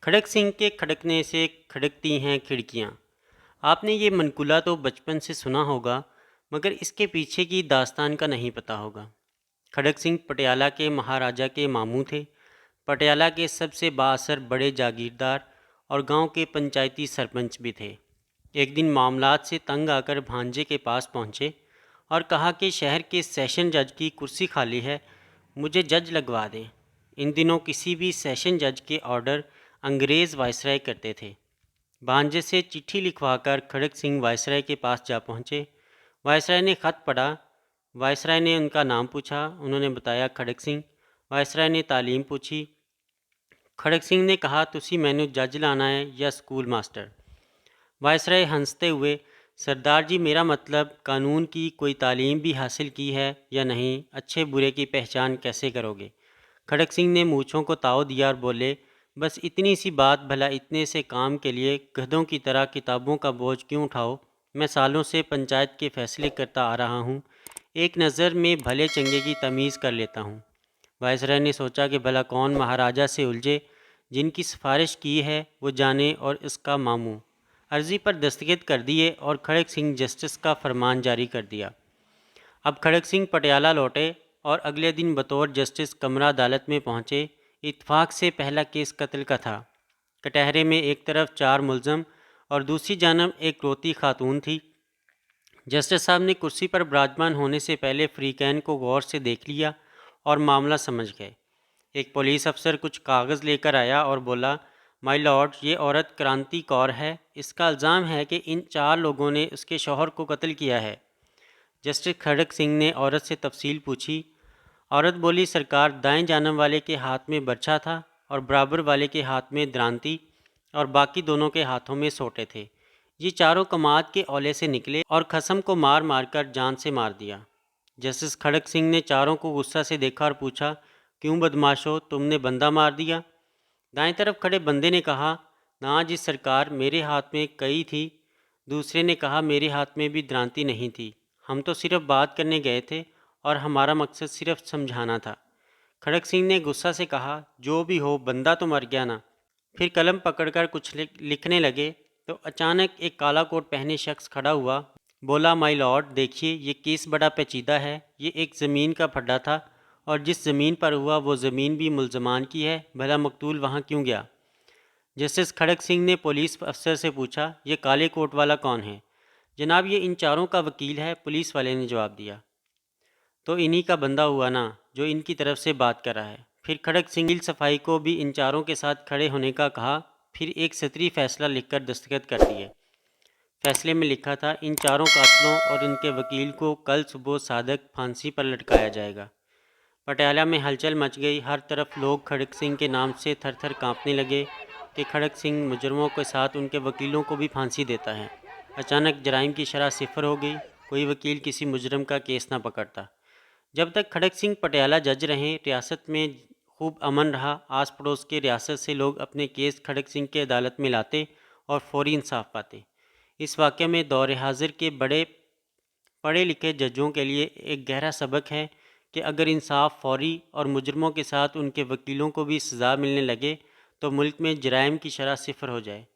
खड़क सिंह के खड़कने से खड़कती हैं खिड़कियाँ। आपने ये मनकुला तो बचपन से सुना होगा, मगर इसके पीछे की दास्तान का नहीं पता होगा। खड़क सिंह पटियाला के महाराजा के मामू थे। पटियाला के सबसे बाअसर बड़े जागीरदार और गांव के पंचायती सरपंच भी थे। एक दिन मामलात से तंग आकर भांजे के पास पहुंचे और कहा कि शहर के सेशन जज की कुर्सी खाली है, मुझे जज लगवा दें। इन दिनों किसी भी सेशन जज के ऑर्डर अंग्रेज़ वायसराय करते थे। भांजे से चिट्ठी लिखवाकर खड़क सिंह वायसराय के पास जा पहुँचे। वायसराय ने ख़त पढ़ा। वायसराय ने उनका नाम पूछा। उन्होंने बताया खड़क सिंह। वायसराय ने तालीम पूछी। खड़क सिंह ने कहा, तुसी मैनू जज लाना है या स्कूल मास्टर। वायसराय हंसते हुए, सरदार जी मेरा मतलब कानून की कोई तालीम भी हासिल की है या नहीं, अच्छे बुरे की पहचान कैसे करोगे। खड़क सिंह ने मूँछों को ताव दिया और बोले, बस इतनी सी बात, भला इतने से काम के लिए गधों की तरह किताबों का बोझ क्यों उठाओ। मैं सालों से पंचायत के फैसले करता आ रहा हूँ, एक नज़र में भले चंगे की तमीज़ कर लेता हूँ। वायसराय ने सोचा कि भला कौन महाराजा से उलझे, जिनकी सिफारिश की है वो जाने और इसका मामू। अर्ज़ी पर दस्तखत कर दिए और खड़क सिंह जस्टिस का फरमान जारी कर दिया। अब खड़क सिंह पटियाला लौटे और अगले दिन बतौर जस्टिस कमरा अदालत में पहुंचे। इत्फाक से पहला केस कत्ल का था। कटहरे में एक तरफ 4 मुलजम और दूसरी जानब एक रोती खातून थी। जस्टिस साहब ने कुर्सी पर विराजमान होने से पहले फ्रीकैन को गौर से देख लिया और मामला समझ गए। एक पुलिस अफसर कुछ कागज़ लेकर आया और बोला, माय लॉर्ड, ये औरत क्रांति कौर है। इसका इल्ज़ाम है कि इन 4 लोगों ने उसके शौहर को कत्ल किया है। जस्टिस खड़क सिंह ने औरत से तफसील पूछी। औरत बोली, सरकार, दाएं जानब वाले के हाथ में बर्छा था और बराबर वाले के हाथ में द्रांति और बाकी दोनों के हाथों में सोटे थे। ये चारों कमाद के औले से निकले और खसम को मार मार कर जान से मार दिया। जस्टिस खड़क सिंह ने चारों को गुस्सा से देखा और पूछा, क्यों बदमाशो, तुमने बंदा मार दिया। दाएं तरफ खड़े बंदे ने कहा, ना जी सरकार, मेरे हाथ में कई थी। दूसरे ने कहा, मेरे हाथ में भी द्रांति नहीं थी, हम तो सिर्फ बात करने गए थे और हमारा मकसद सिर्फ समझाना था। खड़क सिंह ने गुस्सा से कहा, जो भी हो, बंदा तो मर गया ना। फिर कलम पकड़कर कुछ लिखने लगे तो अचानक एक काला कोट पहने शख्स खड़ा हुआ। बोला, माय लॉर्ड, देखिए ये केस बड़ा पेचीदा है। ये एक ज़मीन का फड्डा था और जिस ज़मीन पर हुआ वो ज़मीन भी मुल्ज़मान की है। भला मकतूल वहाँ क्यों गया। जस्टिस खड़क सिंह ने पुलिस अफसर से पूछा, ये काले कोट वाला कौन है। जनाब, ये इन चारों का वकील है, पुलिस वाले ने जवाब दिया। तो इन्हीं का बंदा हुआ ना, जो इनकी तरफ से बात कर रहा है। फिर खड़क सिंह ने सफाई को भी इन चारों के साथ खड़े होने का कहा। फिर एक सतरी फैसला लिखकर दस्तखत कर दिए। फैसले में लिखा था, इन चारों कातलों और इनके वकील को कल सुबह सादक फांसी पर लटकाया जाएगा। पटियाला में हलचल मच गई। हर तरफ लोग खड़क सिंह के नाम से थर थर काँपने लगे कि खड़क सिंह मुजरमों के साथ उनके वकीलों को भी फांसी देता है। अचानक जराइम की शरह सिफर हो गई। कोई वकील किसी मुजरम का केस ना पकड़ता। जब तक खड़क सिंह पटियाला जज रहे, रियासत में खूब अमन रहा। आस पड़ोस के रियासत से लोग अपने केस खड़क सिंह के अदालत में लाते और फौरी इंसाफ पाते। इस वाक़े में दौर हाजिर के बड़े पढ़े लिखे जजों के लिए एक गहरा सबक है कि अगर इंसाफ फौरी और मुजरमों के साथ उनके वकीलों को भी सज़ा मिलने लगे तो मुल्क में जराइम की शरह सिफर हो जाए।